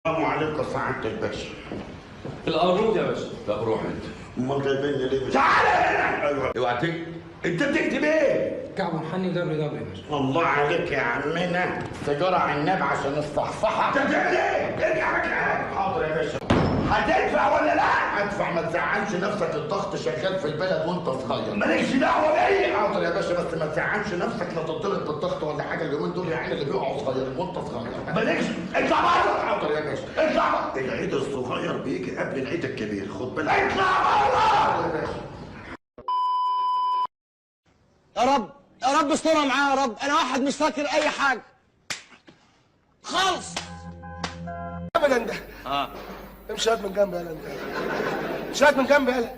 السلام عليكم سعادة الباشا. القارود يا باشا. طب روح انت. امال جايبيني ليه؟ تعالى هنا. ايوه اوعى تكتب. انت بتكتب ايه؟ كعب محني دبليو دبليو يا باشا. الله عليك يا عمنا، سيجارة عناب عشان الصحصحة. انت بتعمل ايه؟ ارجع مكانك. حاضر يا باشا. هتدفع ولا لا؟ ادفع، ما تزعلش نفسك، الضغط شغال في البلد وانت صغير. مالكش دعوه بيا. حاضر يا باشا، بس ما تزعلش نفسك لا تضطرب بالضغط ولا حاجة، اليومين دول يا عيني اللي بيقعوا صغيرين وانت صغير. مالكش. اطلع بره. حاضر يا باشا. اطلع بره. العيد الصغير بيجي قبل العيد الكبير، خد بالك. اطلع بره. حاضر يا باشا. يا رب استرها معاه يا رب. انا واحد مش فاكر اي حاجه خالص ابدا. ده امشي هات من جنبي يالا انت، امشي هات من جنبي يالا.